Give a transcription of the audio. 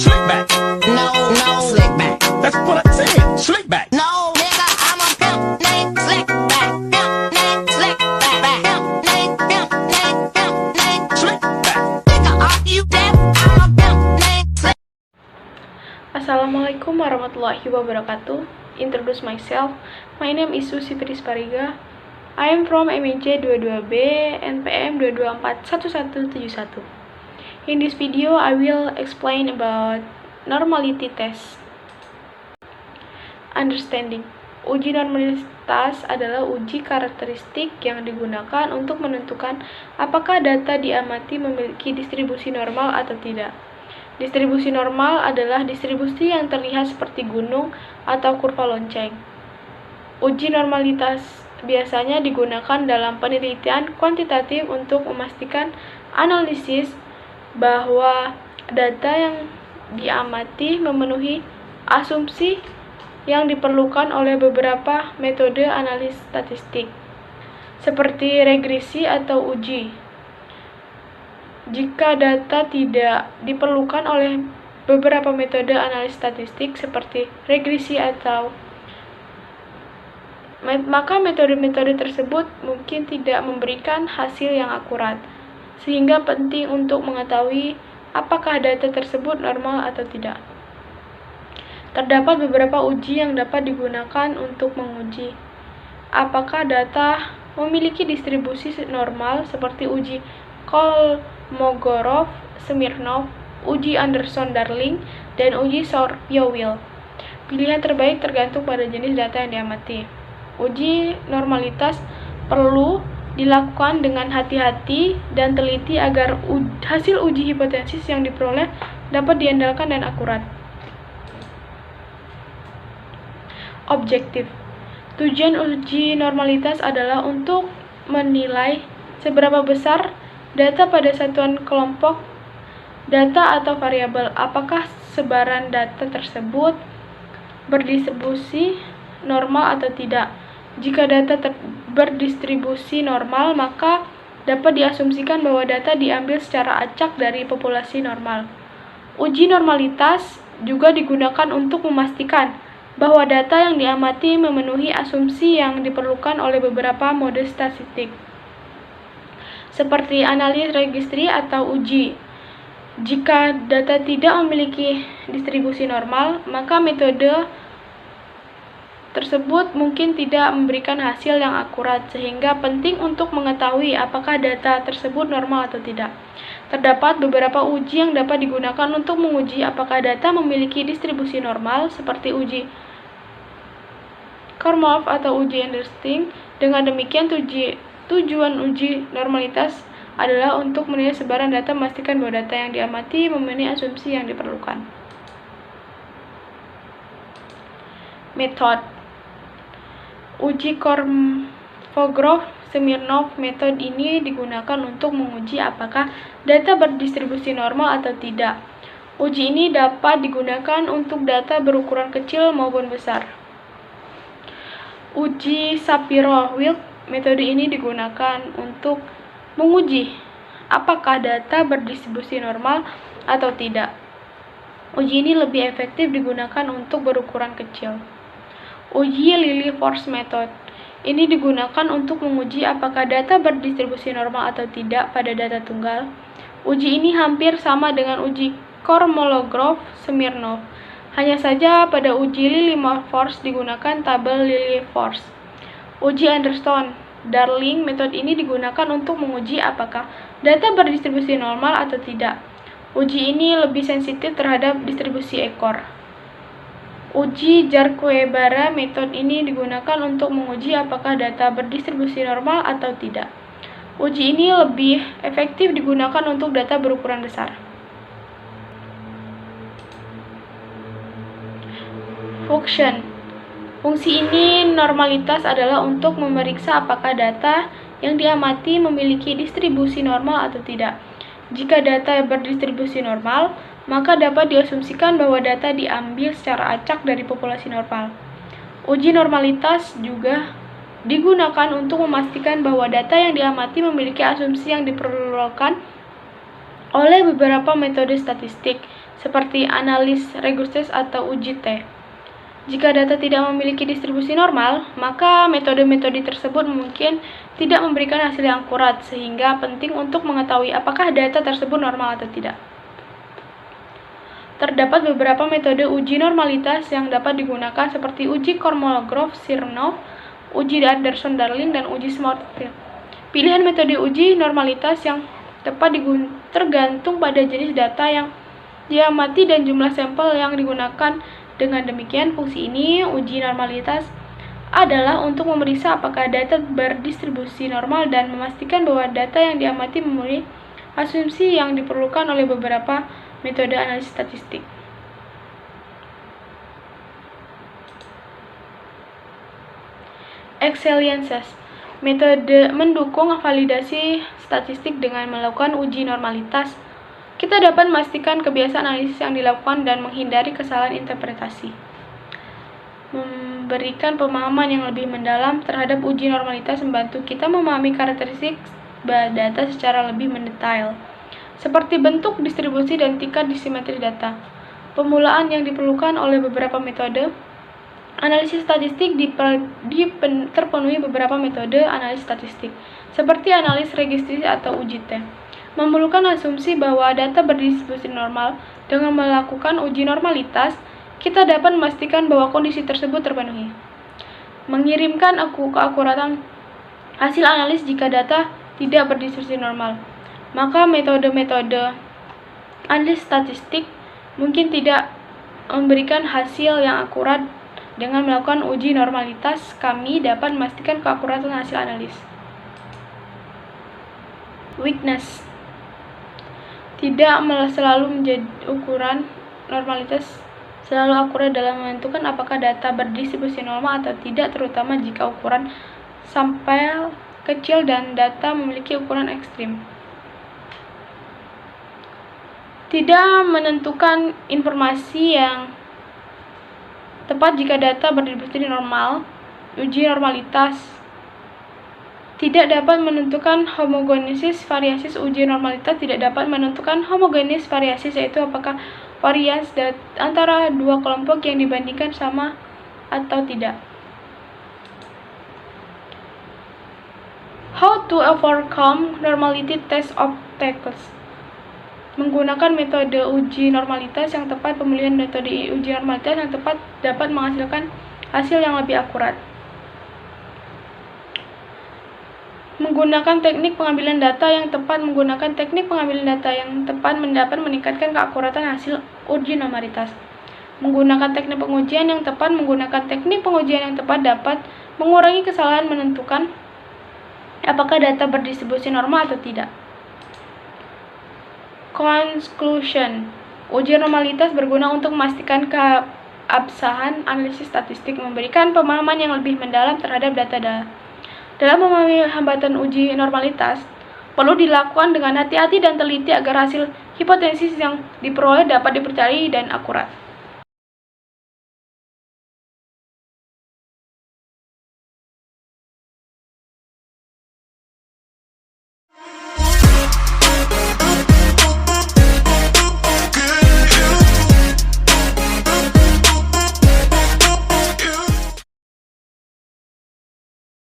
Slick back. No, slick back. That's what I said. Slick back. No, nigga, I'm a pimp named Slick Back. Pimp named Slick Back. Pimp named Slick back. Nigga, are you deaf? I'm a pimp named Slick. Assalamualaikum warahmatullahi wabarakatuh. Introduce myself. My name is Susi Trispariga. I am from MIJ 22B, NPM 2241171. In this video, I will explain about normality test. Understanding. Uji normalitas adalah uji karakteristik yang digunakan untuk menentukan apakah data diamati memiliki distribusi normal atau tidak. Distribusi normal adalah distribusi yang terlihat seperti gunung atau kurva lonceng. Uji normalitas biasanya digunakan dalam penelitian kuantitatif untuk memastikan analisis bahwa data yang diamati memenuhi asumsi yang diperlukan oleh beberapa metode analisis statistik, seperti regresi atau uji. Jika data tidak diperlukan oleh beberapa metode analisis statistik seperti regresi maka metode-metode tersebut mungkin tidak memberikan hasil yang akurat, sehingga penting untuk mengetahui apakah data tersebut normal atau tidak. Terdapat beberapa uji yang dapat digunakan untuk menguji apakah data memiliki distribusi normal, seperti uji Kolmogorov-Smirnov, uji Anderson-Darling, dan uji Shortfeld-Weil. Pilihan terbaik tergantung pada jenis data yang diamati. Uji normalitas perlu dilakukan dengan hati-hati dan teliti agar hasil uji hipotesis yang diperoleh dapat diandalkan dan akurat. Objektif. Tujuan uji normalitas adalah untuk menilai seberapa besar data pada satuan kelompok data atau variabel. Apakah sebaran data tersebut berdistribusi normal atau tidak. Jika data berdistribusi normal, maka dapat diasumsikan bahwa data diambil secara acak dari populasi normal. Uji normalitas juga digunakan untuk memastikan bahwa data yang diamati memenuhi asumsi yang diperlukan oleh beberapa mode statistik, seperti analisis registry atau uji. Jika data tidak memiliki distribusi normal, maka metode tersebut mungkin tidak memberikan hasil yang akurat, sehingga penting untuk mengetahui apakah data tersebut normal atau tidak. Terdapat beberapa uji yang dapat digunakan untuk menguji apakah data memiliki distribusi normal, seperti uji Kolmogorov atau uji Anderson. Dengan demikian, tujuan uji normalitas adalah untuk menilai sebaran data, memastikan bahwa data yang diamati memenuhi asumsi yang diperlukan. Metode. Uji Kolmogorov-Smirnov. Metode ini digunakan untuk menguji apakah data berdistribusi normal atau tidak. Uji ini dapat digunakan untuk data berukuran kecil maupun besar. Uji Shapiro-Wilk. Metode ini digunakan untuk menguji apakah data berdistribusi normal atau tidak. Uji ini lebih efektif digunakan untuk berukuran kecil. Uji Lilliefors Method. Ini digunakan untuk menguji apakah data berdistribusi normal atau tidak pada data tunggal. Uji ini hampir sama dengan uji Kolmogorov-Smirnov. Hanya saja pada uji Lilliefors digunakan tabel Lilliefors. Uji Anderson-Darling. Metode ini digunakan untuk menguji apakah data berdistribusi normal atau tidak. Uji ini lebih sensitif terhadap distribusi ekor. Uji Jarque-Barra. Metode ini digunakan untuk menguji apakah data berdistribusi normal atau tidak. Uji ini lebih efektif digunakan untuk data berukuran besar. Function. Fungsi ini normalitas adalah untuk memeriksa apakah data yang diamati memiliki distribusi normal atau tidak. Jika data berdistribusi normal, maka dapat diasumsikan bahwa data diambil secara acak dari populasi normal. Uji normalitas juga digunakan untuk memastikan bahwa data yang diamati memiliki asumsi yang diperlukan oleh beberapa metode statistik, seperti analis Regustes atau uji T. Jika data tidak memiliki distribusi normal, maka metode-metode tersebut mungkin tidak memberikan hasil yang akurat, sehingga penting untuk mengetahui apakah data tersebut normal atau tidak. Terdapat beberapa metode uji normalitas yang dapat digunakan seperti uji Kolmogorov-Smirnov, uji Anderson-Darling, dan uji Schwarzschild. Pilihan metode uji normalitas yang tepat tergantung pada jenis data yang diamati dan jumlah sampel yang digunakan. Dengan demikian, fungsi ini, uji normalitas, adalah untuk memeriksa apakah data berdistribusi normal dan memastikan bahwa data yang diamati memenuhi asumsi yang diperlukan oleh beberapa metode analisis statistik. Excellences. Metode mendukung validasi statistik dengan melakukan uji normalitas. Kita dapat memastikan kebiasaan analisis yang dilakukan dan menghindari kesalahan interpretasi. Memberikan pemahaman yang lebih mendalam terhadap uji normalitas membantu kita memahami karakteristik data secara lebih mendetail, seperti bentuk, distribusi, dan tingkat disimetri data. Pemulaan yang diperlukan oleh beberapa metode analisis statistik terpenuhi beberapa metode analisis statistik, seperti analis Regustes atau uji T. Memerlukan asumsi bahwa data berdistribusi normal. Dengan melakukan uji normalitas, kita dapat memastikan bahwa kondisi tersebut terpenuhi. Mengirimkan keakuratan hasil analis jika data tidak berdistribusi normal. Maka metode-metode analisis statistik mungkin tidak memberikan hasil yang akurat. Dengan melakukan uji normalitas, kami dapat memastikan keakuratan hasil analis. Weakness. Tidak selalu menjadi ukuran normalitas selalu akurat dalam menentukan apakah data berdistribusi normal atau tidak, terutama jika ukuran sampel kecil dan data memiliki ukuran ekstrim. Tidak menentukan informasi yang tepat jika data berdistribusi normal. Uji normalitas tidak dapat menentukan homogenesis variasis. Uji normalitas tidak dapat menentukan homogenesis variasis, yaitu apakah varians antara dua kelompok yang dibandingkan sama atau tidak. How to overcome normality test obstacles. Menggunakan metode uji normalitas yang tepat. Pemilihan metode uji normalitas yang tepat dapat menghasilkan hasil yang lebih akurat. Menggunakan teknik pengambilan data yang tepat. Menggunakan teknik pengambilan data yang tepat dapat meningkatkan keakuratan hasil uji normalitas. Menggunakan teknik pengujian yang tepat. Menggunakan teknik pengujian yang tepat dapat mengurangi kesalahan menentukan apakah data berdistribusi normal atau tidak. Conclusion. Uji normalitas berguna untuk memastikan keabsahan analisis statistik, memberikan pemahaman yang lebih mendalam terhadap data. Dalam memahami hambatan uji normalitas, perlu dilakukan dengan hati-hati dan teliti agar hasil hipotesis yang diperoleh dapat dipercayai dan akurat.